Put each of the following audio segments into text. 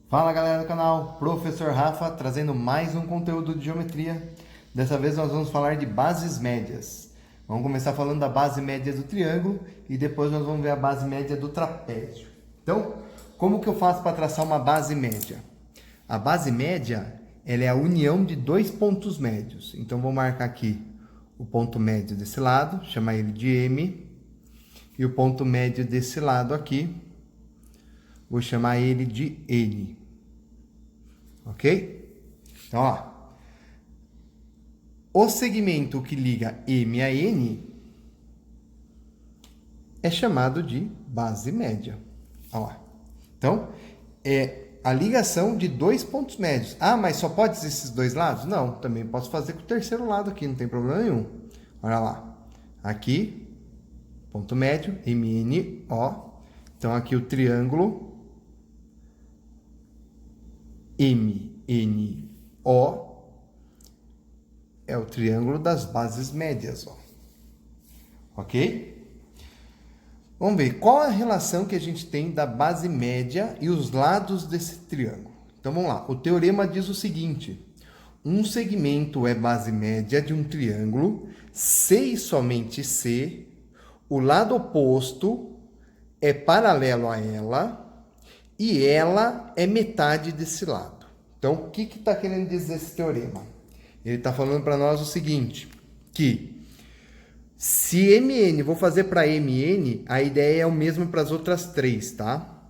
Fala galera do canal, Professor Rafa trazendo mais um conteúdo de geometria. Dessa vez nós vamos falar de bases médias. Vamos começar falando da base média do triângulo e depois nós vamos ver a base média do trapézio. Então, como que eu faço para traçar uma base média? A base média ela é a união de dois pontos médios. Então, vou marcar aqui o ponto médio desse lado, chamar ele de M, e o ponto médio desse lado aqui, vou chamar ele de N. Ok? Então, ó. O segmento que liga M a N é chamado de base média. Ó. Então, é a ligação de dois pontos médios. Ah, mas só pode ser esses dois lados? Não, também posso fazer com o terceiro lado aqui, não tem problema nenhum. Olha lá. Aqui, ponto médio, MNO. Então, aqui o triângulo MNO é o triângulo das bases médias, ó. Ok? Vamos ver qual a relação que a gente tem da base média e os lados desse triângulo. Então vamos lá. O teorema diz o seguinte: um segmento é base média de um triângulo se e somente se o lado oposto é paralelo a ela e ela é metade desse lado. Então, o que está querendo dizer esse teorema? Ele está falando para nós o seguinte, que se MN, vou fazer para MN, a ideia é o mesmo para as outras três, tá?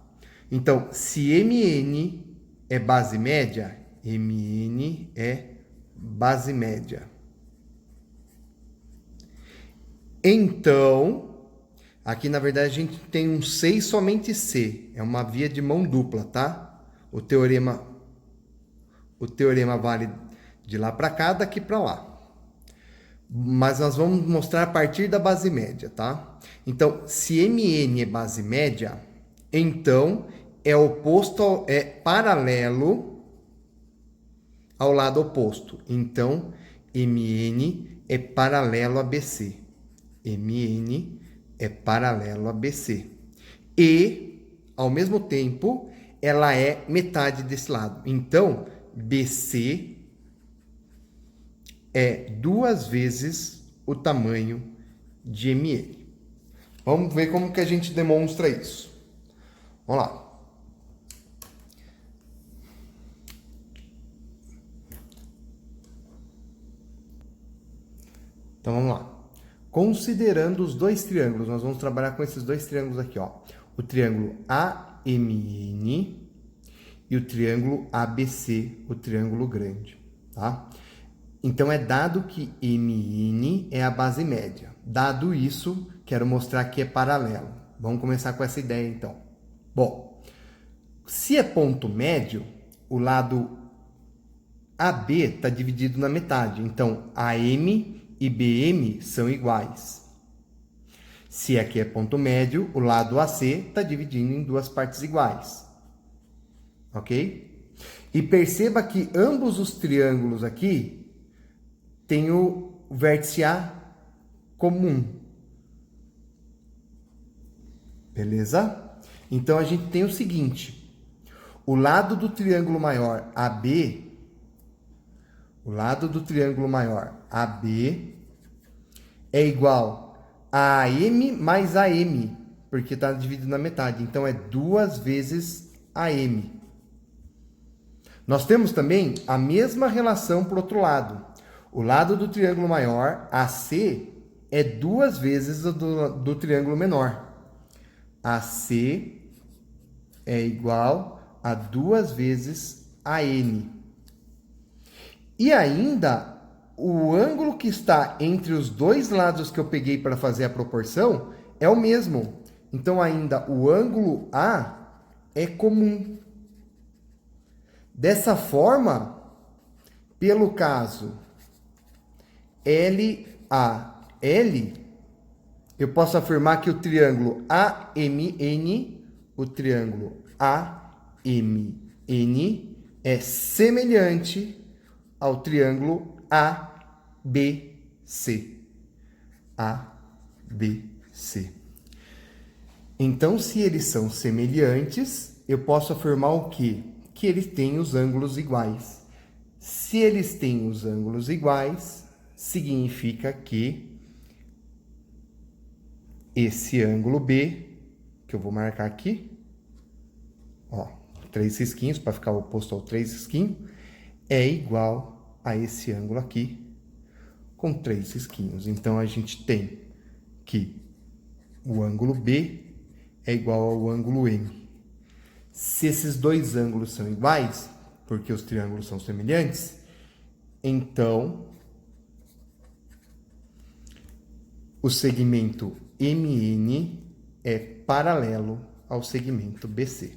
Então, se MN é base média, MN é base média. Então, aqui na verdade a gente tem um C e somente C, é uma via de mão dupla, tá? O teorema vale de lá para cá, daqui para lá. Mas nós vamos mostrar a partir da base média, tá? Então, se MN é base média, então é paralelo ao lado oposto. Então, MN é paralelo a BC. MN é paralelo a BC. E, ao mesmo tempo, ela é metade desse lado. Então, BC é 2 vezes o tamanho de MN. Vamos ver como que a gente demonstra isso. Vamos lá. Então, vamos lá. Considerando os dois triângulos, nós vamos trabalhar com esses dois triângulos aqui, ó. O triângulo AMN e o triângulo ABC, o triângulo grande, tá? Então, é dado que MN é a base média. Dado isso, quero mostrar que é paralelo. Vamos começar com essa ideia, então. Bom, se é ponto médio, o lado AB está dividido na metade. Então, AM e BM são iguais. Se aqui é ponto médio, o lado AC está dividindo em duas partes iguais. Ok? E perceba que ambos os triângulos aqui têm o vértice A comum. Beleza? Então, a gente tem o seguinte. O lado do triângulo maior AB, é igual a AM mais AM, porque está dividido na metade. Então, é 2 vezes AM. Nós temos também a mesma relação para o outro lado. O lado do triângulo maior, AC, é 2 vezes do triângulo menor. AC é igual a 2 vezes AN. E ainda, o ângulo que está entre os dois lados que eu peguei para fazer a proporção é o mesmo. Então, ainda, o ângulo A é comum. Dessa forma, pelo caso LAL, eu posso afirmar que o triângulo AMN, é semelhante ao triângulo ABC. Então, se eles são semelhantes, eu posso afirmar o quê? que eles têm os ângulos iguais. Se eles têm os ângulos iguais, significa que esse ângulo B, que eu vou marcar aqui, ó, 3 risquinhos para ficar oposto ao 3 risquinhos, é igual a esse ângulo aqui, com 3 risquinhos. Então, a gente tem que o ângulo B é igual ao ângulo M. Se esses dois ângulos são iguais, porque os triângulos são semelhantes, então o segmento MN é paralelo ao segmento BC.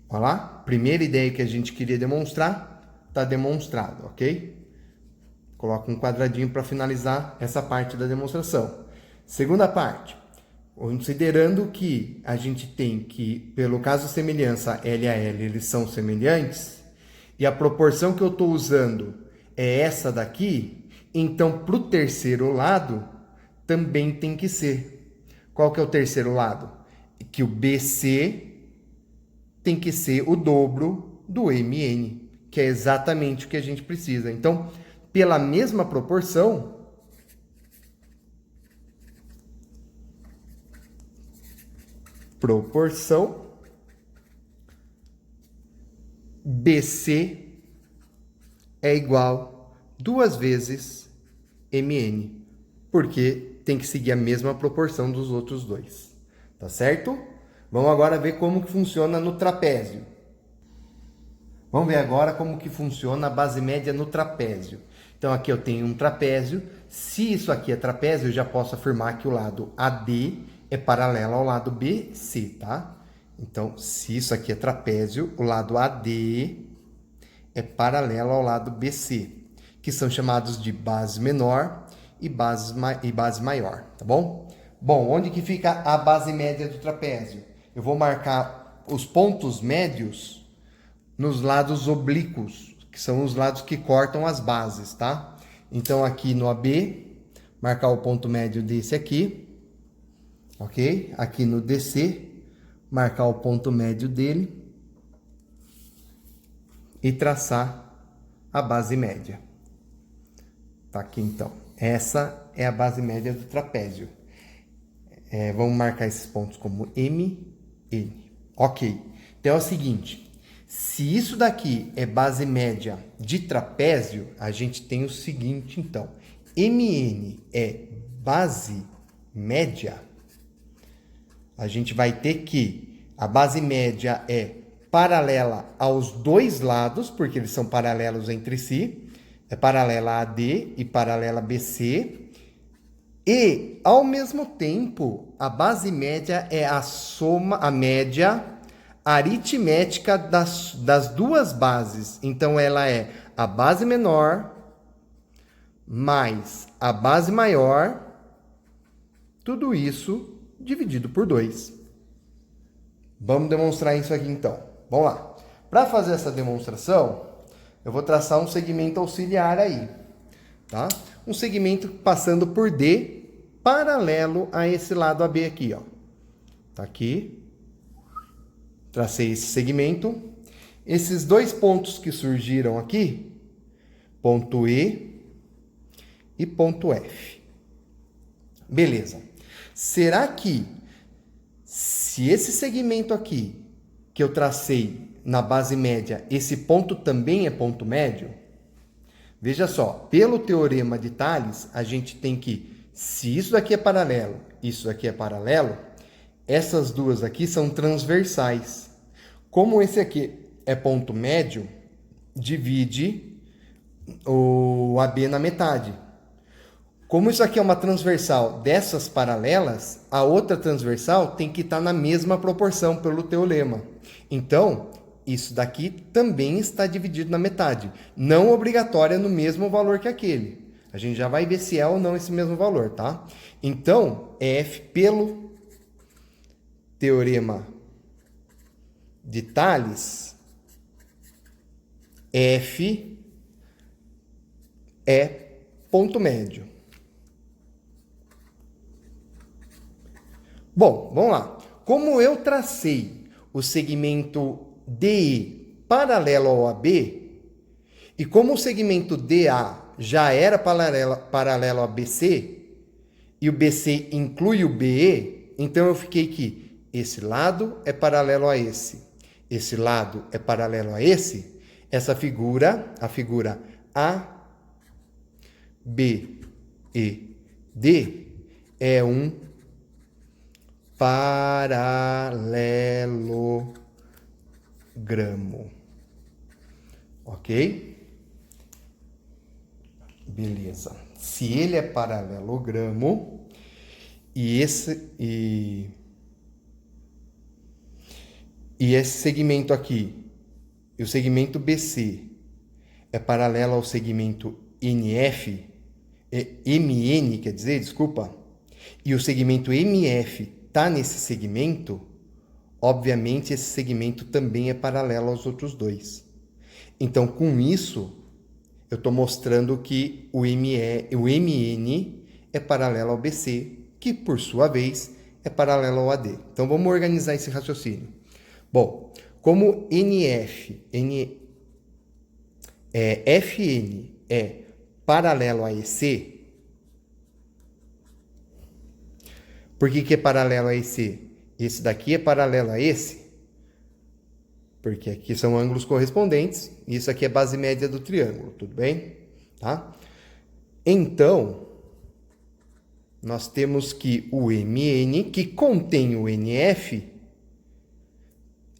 Olha lá, primeira ideia que a gente queria demonstrar, está demonstrado, ok? Coloca um quadradinho para finalizar essa parte da demonstração. Segunda parte, considerando que a gente tem que, pelo caso de semelhança L a L, eles são semelhantes, e a proporção que eu estou usando é essa daqui, então para o terceiro lado também tem que ser. Qual que é o terceiro lado? Que o BC tem que ser o dobro do MN, que é exatamente o que a gente precisa. Então, pela mesma proporção, BC é igual 2 vezes MN, porque tem que seguir a mesma proporção dos outros dois, tá certo? Vamos agora ver como que funciona no trapézio. Vamos ver agora como que funciona a base média no trapézio. Então, aqui eu tenho um trapézio. Se isso aqui é trapézio, eu já posso afirmar que o lado AD é paralelo ao lado BC, tá? Então, se isso aqui é trapézio, o lado AD é paralelo ao lado BC, que são chamados de base menor e base maior, tá bom? Bom, onde que fica a base média do trapézio? Eu vou marcar os pontos médios nos lados oblíquos, que são os lados que cortam as bases, tá? Então, aqui no AB, marcar o ponto médio desse aqui, ok? Aqui no DC, marcar o ponto médio dele e traçar a base média. Tá aqui, então. Essa é a base média do trapézio. Vamos marcar esses pontos como M, N. Ok. Então, é o seguinte. Se isso daqui é base média de trapézio, a gente tem o seguinte, então. MN é base média. A gente vai ter que a base média é paralela aos dois lados, porque eles são paralelos entre si. É paralela a AD e paralela a BC. E, ao mesmo tempo, a base média é a soma, a média aritmética das duas bases. Então, ela é a base menor mais a base maior, tudo isso dividido por 2. Vamos demonstrar isso aqui, então. Vamos lá. Para fazer essa demonstração, eu vou traçar um segmento auxiliar aí, tá? Um segmento passando por D, paralelo a esse lado AB aqui, ó. Tá aqui. Tracei esse segmento. Esses dois pontos que surgiram aqui, ponto E e ponto F. Beleza. Será que, se esse segmento aqui, que eu tracei na base média, esse ponto também é ponto médio? Veja só, pelo teorema de Tales, a gente tem que, se isso daqui é paralelo, isso daqui é paralelo, essas duas aqui são transversais. Como esse aqui é ponto médio, divide o AB na metade. Como isso aqui é uma transversal dessas paralelas, a outra transversal tem que estar na mesma proporção pelo teorema. Então, isso daqui também está dividido na metade. Não obrigatória no mesmo valor que aquele. A gente já vai ver se é ou não esse mesmo valor, tá? Então, F pelo teorema de Tales, F é ponto médio. Bom, vamos lá. Como eu tracei o segmento DE paralelo ao AB, e como o segmento DA já era paralelo a BC, e o BC inclui o BE, então eu fiquei que esse lado é paralelo a esse lado é paralelo a esse, essa figura, a figura A, B e D, é um paralelogramo. Ok? Beleza. Se ele é paralelogramo e esse segmento aqui, e o segmento BC é paralelo ao segmento NF, MN, quer dizer, desculpa, e o segmento MF está nesse segmento, obviamente esse segmento também é paralelo aos outros dois. Então, com isso, eu estou mostrando que o MN é paralelo ao BC, que, por sua vez, é paralelo ao AD. Então, vamos organizar esse raciocínio. Bom, como FN é paralelo a EC, por que é paralelo a EC? Esse daqui é paralelo a esse, porque aqui são ângulos correspondentes, e isso aqui é base média do triângulo, tudo bem? Tá? Então, nós temos que o MN, que contém o NF,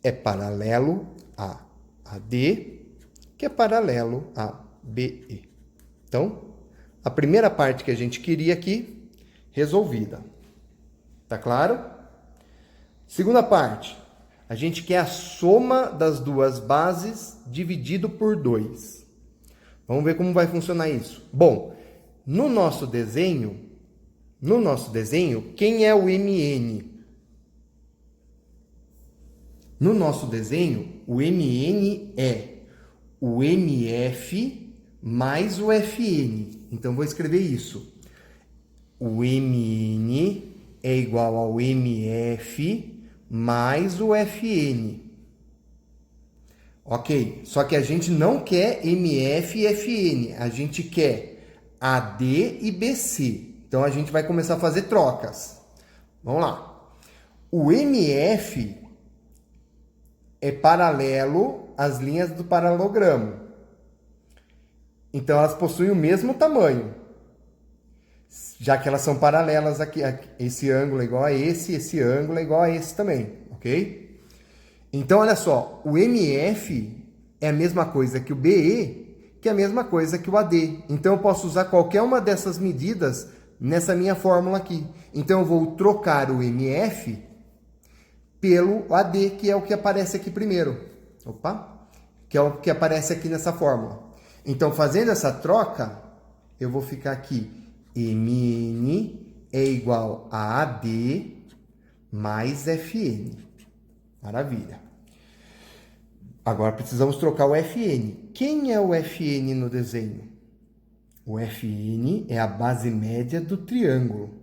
é paralelo a AD, que é paralelo a BE. Então, a primeira parte que a gente queria aqui, resolvida. Tá claro? Segunda parte, a gente quer a soma das duas bases dividido por 2. Vamos ver como vai funcionar isso. Bom, no nosso desenho, quem é o MN? No nosso desenho, o MN é o MF mais o FN. Então, vou escrever isso. O MN é igual ao MF mais o FN. Ok, só que a gente não quer MF e FN, a gente quer AD e BC. Então, a gente vai começar a fazer trocas. Vamos lá. O MF é paralelo às linhas do paralelogramo. Então, elas possuem o mesmo tamanho. Já que elas são paralelas aqui, esse ângulo é igual a esse ângulo é igual a esse também, ok? Então, olha só, o MF é a mesma coisa que o BE, que é a mesma coisa que o AD. Então, eu posso usar qualquer uma dessas medidas nessa minha fórmula aqui. Então, eu vou trocar o MF pelo AD, que é o que aparece aqui primeiro. Opa! Que é o que aparece aqui nessa fórmula. Então, fazendo essa troca, eu vou ficar aqui. MN é igual a AD mais FN. Maravilha. Agora precisamos trocar o FN. Quem é o FN no desenho? O FN é a base média do triângulo.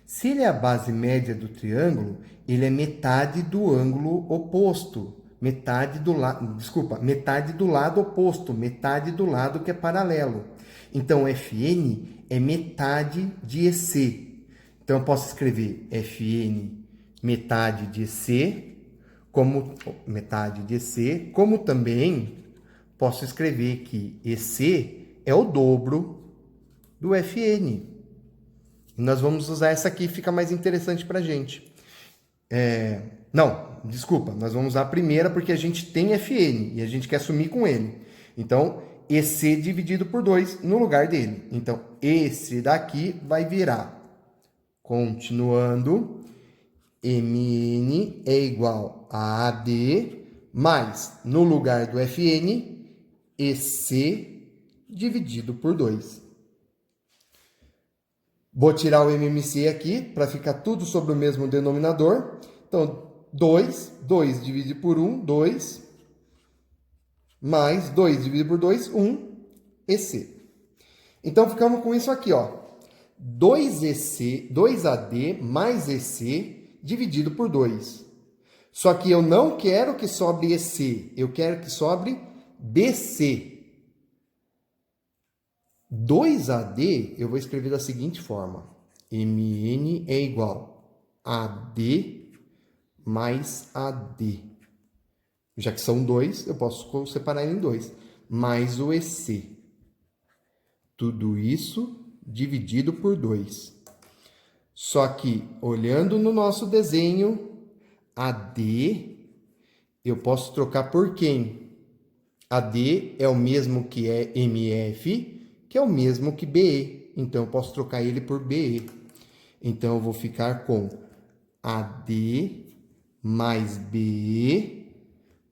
Se ele é a base média do triângulo, ele é metade do ângulo oposto. Metade do lado oposto, metade do lado que é paralelo. Então, FN é metade de EC. Então, eu posso escrever FN metade de EC, como também posso escrever que EC é o dobro do FN. E nós vamos usar essa aqui, fica mais interessante para a gente. Não, desculpa, nós vamos usar a primeira porque a gente tem FN e a gente quer sumir com ele. Então, EC dividido por 2 no lugar dele. Então, esse daqui vai virar, continuando, MN é igual a AD, mais, no lugar do FN, EC dividido por 2. Vou tirar o MMC aqui para ficar tudo sobre o mesmo denominador. Então, 2 dividido por 1, 2, mais 2 dividido por 2, 1, EC. Então, ficamos com isso aqui, ó. 2AD mais EC dividido por 2. Só que eu não quero que sobre EC, eu quero que sobre BC. 2AD eu vou escrever da seguinte forma. MN é igual a D mais AD. Já que são 2, eu posso separar em 2. Mais o EC. Tudo isso dividido por 2. Só que, olhando no nosso desenho, AD eu posso trocar por quem? AD é o mesmo que é MF, que é o mesmo que BE. Então, eu posso trocar ele por BE. Então, eu vou ficar com AD mais BE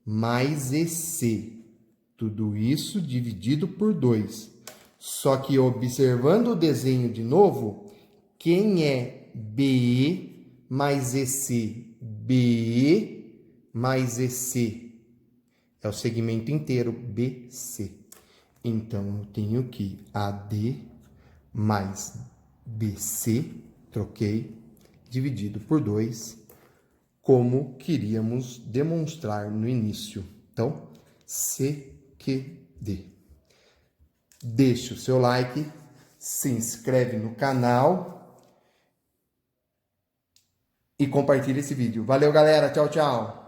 mais EC. Tudo isso dividido por 2. Só que, observando o desenho de novo, quem é BE mais EC? BE mais EC. É o segmento inteiro BC. Então, eu tenho que AD mais BC, troquei, dividido por 2, como queríamos demonstrar no início. Então, CQD. Deixe o seu like, se inscreve no canal e compartilha esse vídeo. Valeu, galera. Tchau, tchau.